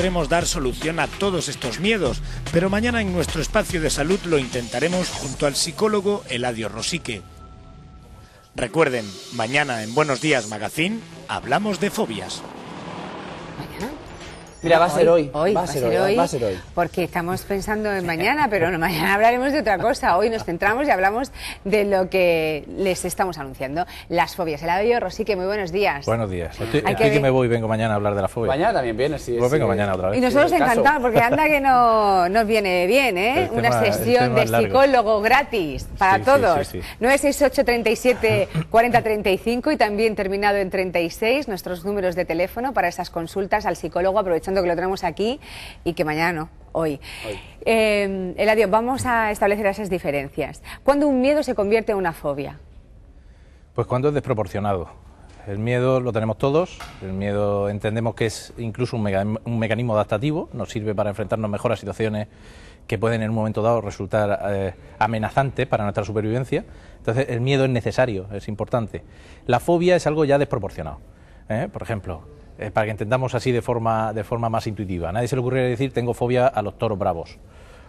podremos dar solución a todos estos miedos, pero mañana en nuestro espacio de salud lo intentaremos junto al psicólogo Eladio Rosique. Recuerden, mañana en Buenos Días Magazine hablamos de fobias. ¿Mañana? Mira, va a ser hoy. Va a ser hoy. Porque estamos pensando en mañana, pero no, mañana hablaremos de otra cosa. Hoy nos centramos y hablamos de lo que les estamos anunciando, las fobias. Eladio Rosique, muy buenos días. Buenos días. Estoy que me voy, vengo mañana a hablar de la fobia. Mañana también viene, sí. Pues vengo mañana otra vez. Y nosotros encantados, porque anda que no nos viene bien, ¿eh? Una sesión de psicólogo gratis para todos. Sí. 968 37 40 35 y también terminado en 36, nuestros números de teléfono para esas consultas al psicólogo, aprovechando que lo tenemos aquí y que mañana no, hoy. Eladio, vamos a establecer esas diferencias. ¿Cuándo un miedo se convierte en una fobia? Pues cuando es desproporcionado. El miedo lo tenemos todos, el miedo entendemos que es incluso un mecanismo adaptativo, nos sirve para enfrentarnos mejor a situaciones que pueden en un momento dado resultar amenazantes para nuestra supervivencia. Entonces el miedo es necesario, es importante. La fobia es algo ya desproporcionado. Por ejemplo, para que entendamos así de forma más intuitiva. A nadie se le ocurre decir tengo fobia a los toros bravos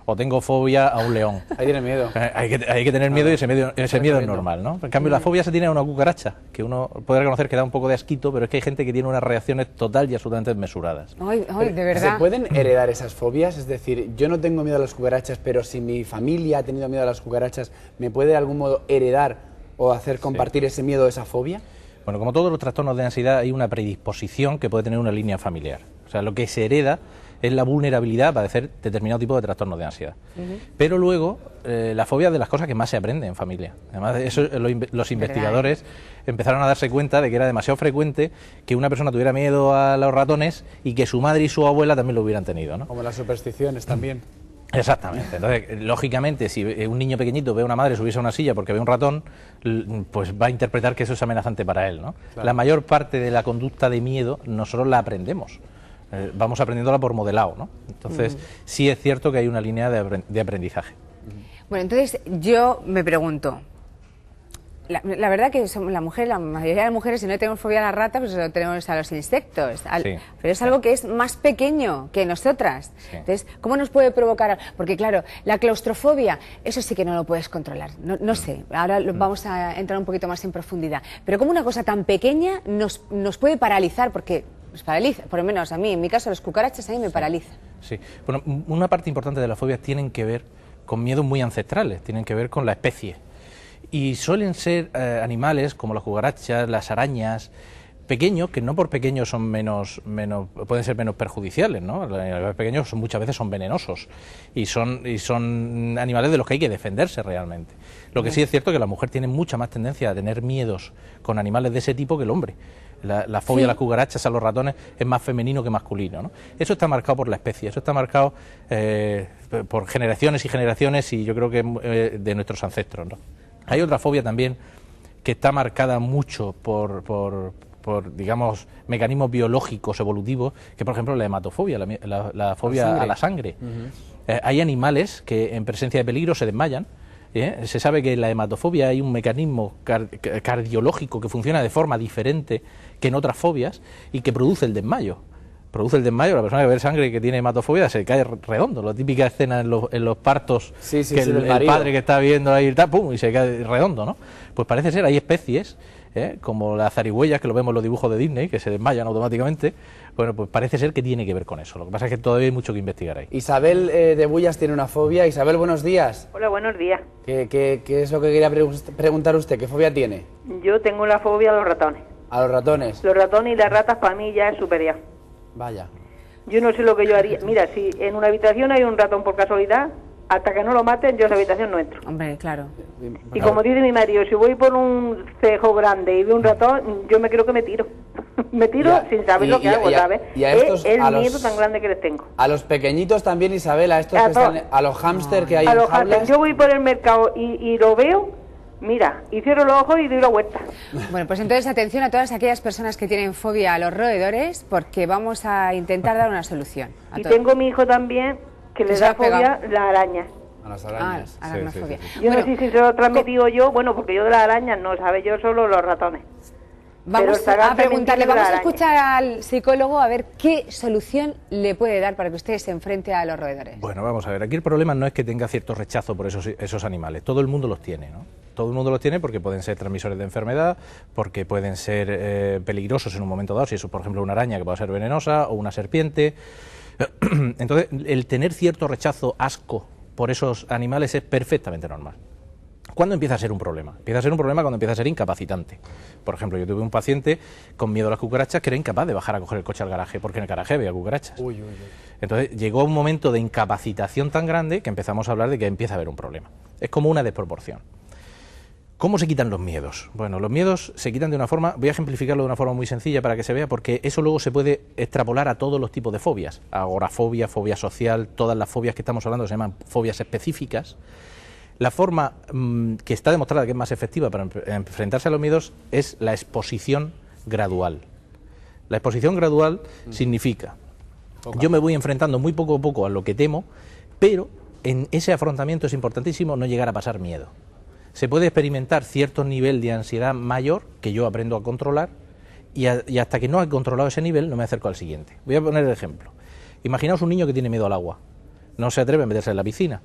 o tengo fobia a un león. Ahí tiene miedo. Hay que tener miedo y ese miedo es normal, ¿no? En cambio, la fobia se tiene a una cucaracha, que uno puede reconocer que da un poco de asquito, pero es que hay gente que tiene unas reacciones total y absolutamente desmesuradas. Ay, de verdad. ¿Se pueden heredar esas fobias? Es decir, yo no tengo miedo a las cucarachas, pero si mi familia ha tenido miedo a las cucarachas, ¿me puede de algún modo heredar o hacer compartir ese miedo, esa fobia? Bueno, como todos los trastornos de ansiedad, hay una predisposición que puede tener una línea familiar. O sea, lo que se hereda es la vulnerabilidad a padecer determinado tipo de trastornos de ansiedad. Pero luego, la fobia es de las cosas que más se aprende en familia. Además, eso los investigadores empezaron a darse cuenta de que era demasiado frecuente que una persona tuviera miedo a los ratones y que su madre y su abuela también lo hubieran tenido, ¿no? Como las supersticiones también. Exactamente. Entonces, lógicamente, si un niño pequeñito ve a una madre subirse a una silla porque ve un ratón, pues va a interpretar que eso es amenazante para él, ¿no? Claro. La mayor parte de la conducta de miedo nosotros la aprendemos. Vamos aprendiéndola por modelado, ¿no? Entonces, sí es cierto que hay una línea de aprendizaje. Bueno, entonces yo me pregunto, la verdad que somos la mayoría de las mujeres, si no tenemos fobia a las ratas, pues lo tenemos a los insectos. Sí. Pero es algo que es más pequeño que nosotras. Sí. Entonces, ¿cómo nos puede provocar? Porque claro, la claustrofobia, eso sí que no lo puedes controlar. No sé, ahora vamos a entrar un poquito más en profundidad. Pero ¿cómo una cosa tan pequeña nos puede paralizar? Porque nos paraliza, por lo menos a mí, en mi caso, las cucarachas a mí me paralizan. Sí. Bueno, una parte importante de las fobias tienen que ver con miedos muy ancestrales, tienen que ver con la especie. Y suelen ser animales como las cucarachas, las arañas, pequeños, que no por pequeños son pueden ser menos perjudiciales, ¿no? Los animales pequeños muchas veces son venenosos y son animales de los que hay que defenderse realmente. Lo que sí es cierto es que la mujer tiene mucha más tendencia a tener miedos con animales de ese tipo que el hombre. La fobia a las cucarachas, a los ratones, es más femenino que masculino, ¿no? Eso está marcado por la especie, eso está marcado por generaciones y generaciones y yo creo que de nuestros ancestros, ¿no? Hay otra fobia también que está marcada mucho por digamos, mecanismos biológicos evolutivos, que por ejemplo la hematofobia, la fobia a la sangre. Hay animales que en presencia de peligro se desmayan. Se sabe que en la hematofobia hay un mecanismo cardiológico que funciona de forma diferente que en otras fobias y que produce el desmayo. La persona que ve sangre que tiene hematofobia se cae redondo, la típica escena en los partos, que el padre que está viendo ahí ¡pum! Y se cae redondo, ¿no? Pues parece ser, hay especies, como las zarigüeyas, que lo vemos en los dibujos de Disney, que se desmayan automáticamente. Bueno, pues parece ser que tiene que ver con eso, lo que pasa es que todavía hay mucho que investigar ahí. Isabel de Bullas tiene una fobia. Isabel, buenos días. Hola, buenos días. ¿Qué es lo que quería preguntar usted? ¿Qué fobia tiene? Yo tengo la fobia a los ratones. ¿A los ratones? Los ratones y las ratas para mí ya es superior. Vaya. Yo no sé lo que yo haría. Mira, si en una habitación hay un ratón por casualidad, hasta que no lo maten, yo a esa habitación no entro. Hombre, claro. Y como dice mi marido, si voy por un cejo grande y veo un ratón, yo me creo que me tiro. Me tiro sin saber lo que hago, ¿sabes? Es el miedo tan grande que les tengo. A los pequeñitos también, Isabel, a estos que están, a los hámster que hay en jaulas. Yo voy por el mercado y lo veo. Mira, y cierro los ojos y doy la vuelta. Bueno, pues entonces atención a todas aquellas personas que tienen fobia a los roedores, porque vamos a intentar dar una solución. Y tengo mi hijo también, que le da fobia la araña. A las arañas. A la aracnofobia. Yo no sé si se lo he transmitido yo, bueno, porque yo de las arañas no, ¿sabes? Yo solo los ratones. Vamos a preguntarle, vamos a escuchar al psicólogo a ver qué solución le puede dar para que usted se enfrente a los roedores. Bueno, vamos a ver, aquí el problema no es que tenga cierto rechazo por esos animales, todo el mundo los tiene, ¿no? Todo el mundo los tiene porque pueden ser transmisores de enfermedad, porque pueden ser peligrosos en un momento dado, si eso, por ejemplo, una araña que puede ser venenosa o una serpiente. Entonces, el tener cierto rechazo, asco por esos animales es perfectamente normal. ¿Cuándo empieza a ser un problema? Empieza a ser un problema cuando empieza a ser incapacitante. Por ejemplo, yo tuve un paciente con miedo a las cucarachas que era incapaz de bajar a coger el coche al garaje porque en el garaje había cucarachas. Entonces llegó un momento de incapacitación tan grande que empezamos a hablar de que empieza a haber un problema. Es como una desproporción. ¿Cómo se quitan los miedos? Bueno, los miedos se quitan de una forma, voy a ejemplificarlo de una forma muy sencilla para que se vea, porque eso luego se puede extrapolar a todos los tipos de fobias. Agorafobia, fobia social, todas las fobias que estamos hablando se llaman fobias específicas. La forma que está demostrada que es más efectiva para enfrentarse a los miedos es la exposición gradual. La exposición gradual significa, yo me voy enfrentando muy poco a poco a lo que temo, pero en ese afrontamiento es importantísimo no llegar a pasar miedo. Se puede experimentar cierto nivel de ansiedad mayor que yo aprendo a controlar y hasta que no he controlado ese nivel no me acerco al siguiente. Voy a poner el ejemplo. Imaginaos un niño que tiene miedo al agua, no se atreve a meterse en la piscina.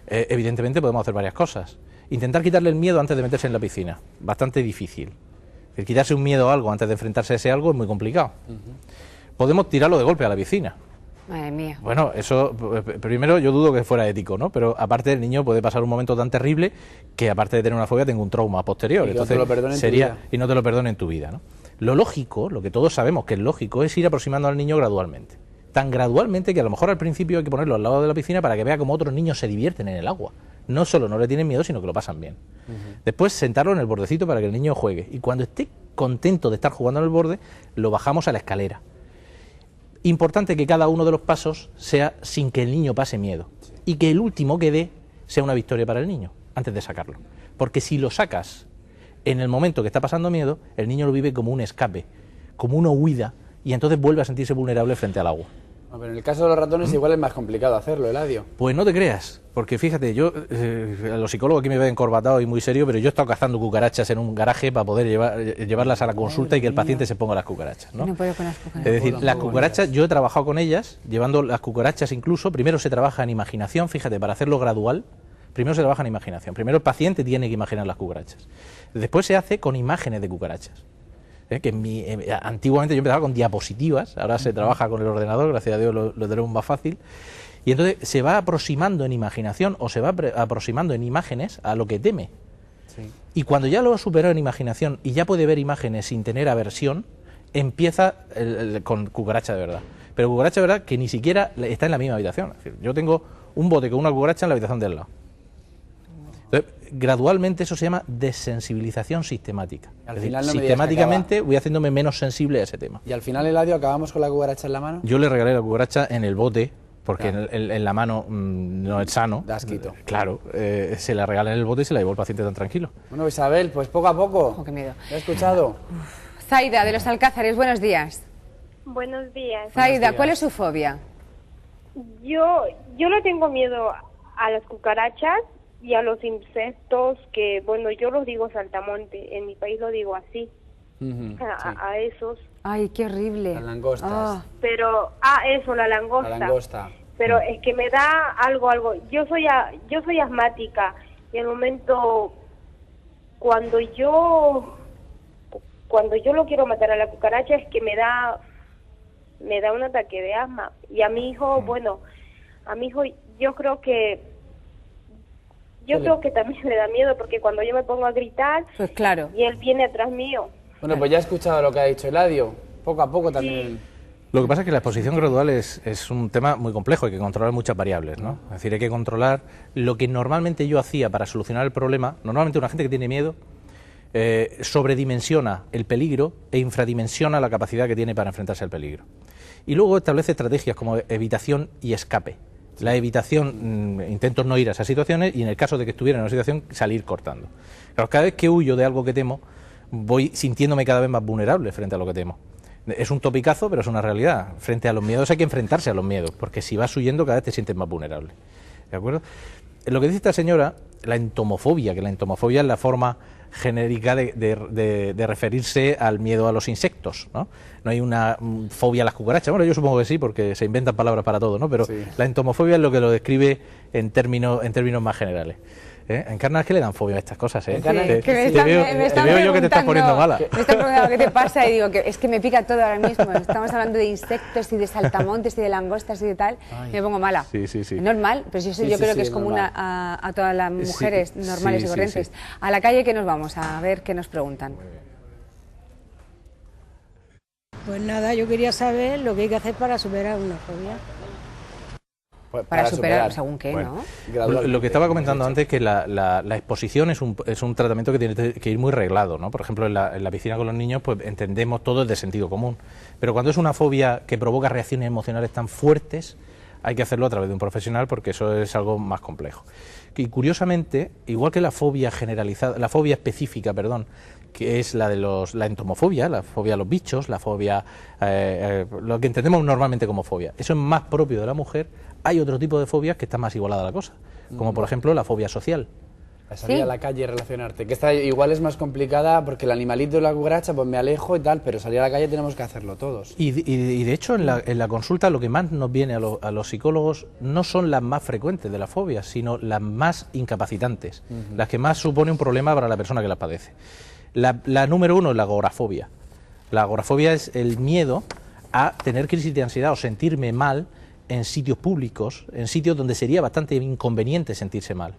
Evidentemente podemos hacer varias cosas. Intentar quitarle el miedo antes de meterse en la piscina, bastante difícil. El quitarse un miedo a algo antes de enfrentarse a ese algo es muy complicado. Podemos tirarlo de golpe a la piscina. Madre mía. Bueno, eso, primero yo dudo que fuera ético, ¿no? Pero aparte el niño puede pasar un momento tan terrible que aparte de tener una fobia tenga un trauma posterior. Y entonces no te lo perdone en tu vida. Y no te lo perdone en tu vida, ¿no? Lo lógico, lo que todos sabemos que es lógico, es ir aproximando al niño gradualmente. Tan gradualmente que a lo mejor al principio hay que ponerlo al lado de la piscina para que vea cómo otros niños se divierten en el agua. No solo no le tienen miedo, sino que lo pasan bien. Después sentarlo en el bordecito para que el niño juegue. Y cuando esté contento de estar jugando en el borde, lo bajamos a la escalera. Importante que cada uno de los pasos sea sin que el niño pase miedo. Y que el último que dé sea una victoria para el niño, antes de sacarlo. Porque si lo sacas en el momento que está pasando miedo, el niño lo vive como un escape, como una huida, y entonces vuelve a sentirse vulnerable frente al agua. Pero en el caso de los ratones igual es más complicado hacerlo, Eladio. Pues no te creas, porque fíjate, yo, los psicólogos aquí me ven encorbatado y muy serio, pero yo he estado cazando cucarachas en un garaje para poder llevarlas a la consulta y que el paciente se ponga las cucarachas, ¿no? No puedo con las cucarachas. Es decir, las cucarachas, yo he trabajado con ellas, llevando las cucarachas incluso, primero se trabaja en imaginación, fíjate, para hacerlo gradual, primero se trabaja en imaginación, primero el paciente tiene que imaginar las cucarachas, después se hace con imágenes de cucarachas. Que antiguamente yo empezaba con diapositivas, ahora se trabaja con el ordenador, gracias a Dios lo tenemos más fácil, y entonces se va aproximando en imaginación o se va aproximando en imágenes a lo que teme. Sí. Y cuando ya lo ha superado en imaginación y ya puede ver imágenes sin tener aversión, empieza con cucaracha de verdad. Pero cucaracha de verdad que ni siquiera está en la misma habitación. Es decir, yo tengo un bote con una cucaracha en la habitación del lado. Entonces, gradualmente eso se llama desensibilización sistemática. Al final no sistemáticamente voy haciéndome menos sensible a ese tema. Y al final, Eladio, acabamos con la cucaracha en la mano. Yo le regalé la cucaracha en el bote, porque claro, en la mano no es sano. Da asquito. Claro, se la regalé en el bote y se la llevó el paciente tan tranquilo. Bueno, Isabel, pues poco a poco. Oh, qué miedo. ¿Lo he escuchado? Zaida, de los Alcázares, buenos días. Buenos días. Zaida, ¿cuál es su fobia? Yo le tengo miedo a las cucarachas y a los insectos, que bueno, yo los digo saltamonte, en mi país lo digo así, a esos. Ay, qué horrible. Las langostas. Pero, eso, la langosta. La langosta. Pero es que me da algo. Yo soy asmática y en el momento cuando yo lo quiero matar a la cucaracha es que me da un ataque de asma. Y a mi hijo, yo creo que también le da miedo, porque cuando yo me pongo a gritar, pues claro, y él viene atrás mío. Bueno, pues ya he escuchado lo que ha dicho Eladio. Poco a poco también. Sí. Lo que pasa es que la exposición gradual es un tema muy complejo, hay que controlar muchas variables, ¿no? Es decir, hay que controlar lo que normalmente yo hacía para solucionar el problema. Normalmente una gente que tiene miedo sobredimensiona el peligro e infradimensiona la capacidad que tiene para enfrentarse al peligro. Y luego establece estrategias como evitación y escape. La evitación, intento no ir a esas situaciones, y en el caso de que estuviera en una situación, salir cortando. Claro, cada vez que huyo de algo que temo, voy sintiéndome cada vez más vulnerable frente a lo que temo. Es un topicazo, pero es una realidad. Frente a los miedos hay que enfrentarse a los miedos, porque si vas huyendo cada vez te sientes más vulnerable. ¿De acuerdo? Lo que dice esta señora, la entomofobia, que la entomofobia es la forma genérica de referirse al miedo a los insectos, ¿no? No hay una fobia a las cucarachas. Bueno, yo supongo que sí, porque se inventan palabras para todo, ¿no? Pero sí, la entomofobia es lo que lo describe en términos más generales. Encarna, es que le dan fobia a estas cosas, ¿eh? Te veo yo que te estás poniendo mala. Me están preguntando qué te pasa y digo que es que me pica todo ahora mismo. Estamos hablando de insectos y de saltamontes y de langostas y de tal. Y me pongo mala. Sí. Normal, pero yo creo que es común a todas las mujeres normales y corrientes. A la calle, ¿qué nos vamos? A ver qué nos preguntan. Pues nada, yo quería saber lo que hay que hacer para superar una fobia. Para superar, según qué, bueno, ¿no? Lo que estaba comentando antes, que la exposición es un tratamiento que tiene que ir muy reglado, ¿no? Por ejemplo, en la piscina con los niños, pues entendemos todo es de sentido común. Pero cuando es una fobia que provoca reacciones emocionales tan fuertes, hay que hacerlo a través de un profesional, porque eso es algo más complejo. Y curiosamente, igual que la fobia generalizada, la fobia específica, que es la de la entomofobia, la fobia a los bichos, la fobia, lo que entendemos normalmente como fobia, eso es más propio de la mujer. Hay otro tipo de fobias que está más igualada a la cosa, como por ejemplo la fobia social. Salir a la calle y relacionarte, que esta igual es más complicada porque el animalito de la cucaracha, pues me alejo y tal, pero salir a la calle tenemos que hacerlo todos. Y de hecho en la consulta lo que más nos viene a los psicólogos no son las más frecuentes de las fobias, sino las más incapacitantes, las que más supone un problema para la persona que las padece. La número uno es la agorafobia. La agorafobia es el miedo a tener crisis de ansiedad o sentirme mal en sitios públicos, en sitios donde sería bastante inconveniente sentirse mal.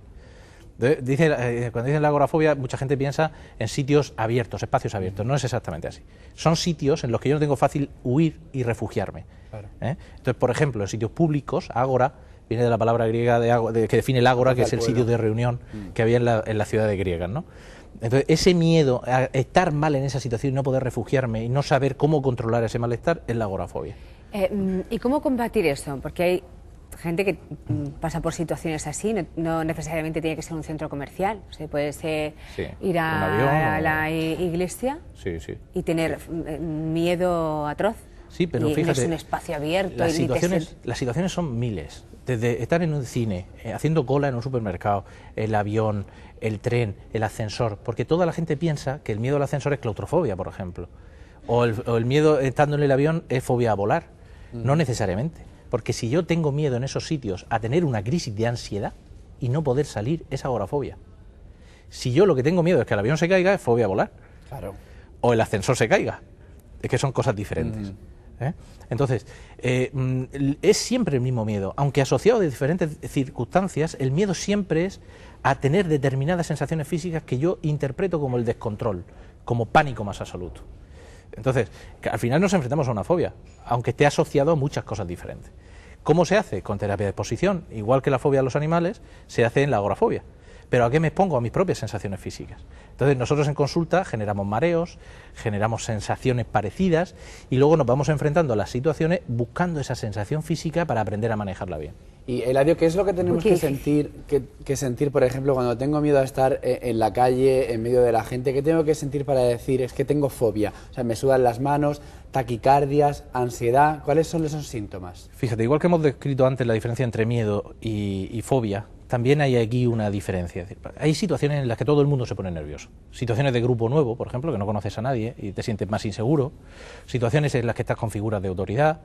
Cuando dicen la agorafobia, mucha gente piensa en sitios abiertos, espacios abiertos. No es exactamente así. Son sitios en los que yo no tengo fácil huir y refugiarme. Claro. Entonces, por ejemplo, en sitios públicos, agora viene de la palabra griega que define el ágora, que es el sitio de reunión que había en las ciudades griegas, ¿no? Entonces, ese miedo a estar mal en esa situación y no poder refugiarme y no saber cómo controlar ese malestar es la agorafobia. ¿Y cómo combatir eso? Porque hay gente que pasa por situaciones así, no necesariamente tiene que ser un centro comercial, o sea, puede ser ir a la iglesia y tener miedo atroz. Sí, pero fíjate, es un espacio abierto. Las situaciones son miles, desde estar en un cine, haciendo cola en un supermercado, el avión, el tren, el ascensor, porque toda la gente piensa que el miedo al ascensor es claustrofobia, por ejemplo, o el miedo estando en el avión es fobia a volar. No necesariamente, porque si yo tengo miedo en esos sitios a tener una crisis de ansiedad y no poder salir, es agorafobia. Si yo lo que tengo miedo es que el avión se caiga, es fobia a volar. Claro. O el ascensor se caiga, es que son cosas diferentes. Entonces, es siempre el mismo miedo, aunque asociado de diferentes circunstancias, el miedo siempre es a tener determinadas sensaciones físicas que yo interpreto como el descontrol, como pánico más absoluto. Entonces, al final nos enfrentamos a una fobia, aunque esté asociado a muchas cosas diferentes. ¿Cómo se hace? Con terapia de exposición. Igual que la fobia a los animales, se hace en la agorafobia. ¿Pero a qué me expongo? A mis propias sensaciones físicas. Entonces, nosotros en consulta generamos mareos, generamos sensaciones parecidas y luego nos vamos enfrentando a las situaciones buscando esa sensación física para aprender a manejarla bien. Y Eladio, ¿qué es lo que tenemos que sentir, por ejemplo, cuando tengo miedo a estar en la calle, en medio de la gente? ¿Qué tengo que sentir para decir, es que tengo fobia? O sea, me sudan las manos, taquicardias, ansiedad. ¿Cuáles son esos síntomas? Fíjate, igual que hemos descrito antes la diferencia entre miedo y fobia, también hay aquí una diferencia. Es decir, hay situaciones en las que todo el mundo se pone nervioso. Situaciones de grupo nuevo, por ejemplo, que no conoces a nadie y te sientes más inseguro. Situaciones en las que estás con figuras de autoridad.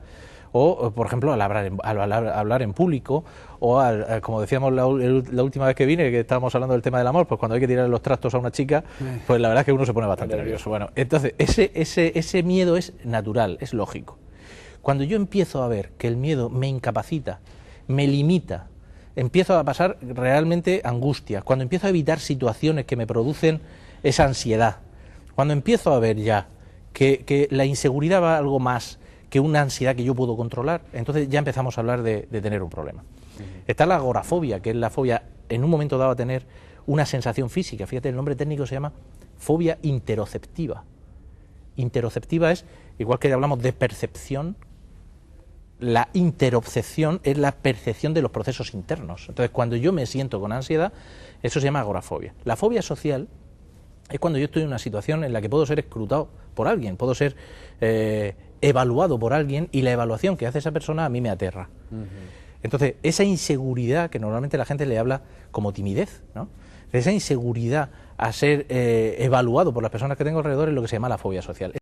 O, por ejemplo, al hablar en público, o como decíamos la última vez que vine, que estábamos hablando del tema del amor, pues cuando hay que tirar los trastos a una chica, pues la verdad es que uno se pone bastante nervioso. Bueno, entonces, ese miedo es natural, es lógico. Cuando yo empiezo a ver que el miedo me incapacita, me limita, empiezo a pasar realmente angustias, cuando empiezo a evitar situaciones que me producen esa ansiedad, cuando empiezo a ver ya que la inseguridad va a algo más que una ansiedad que yo puedo controlar, entonces ya empezamos a hablar de tener un problema. Está la agorafobia, que es la fobia en un momento dado a tener una sensación física. Fíjate, el nombre técnico se llama fobia interoceptiva. Interoceptiva es, igual que hablamos de percepción, la interocepción es la percepción de los procesos internos. Entonces, cuando yo me siento con ansiedad, eso se llama agorafobia. La fobia social es cuando yo estoy en una situación en la que puedo ser escrutado por alguien, puedo ser evaluado por alguien y la evaluación que hace esa persona a mí me aterra. Entonces, esa inseguridad que normalmente la gente le habla como timidez, ¿no? de esa inseguridad a ser evaluado por las personas que tengo alrededor, es lo que se llama la fobia social.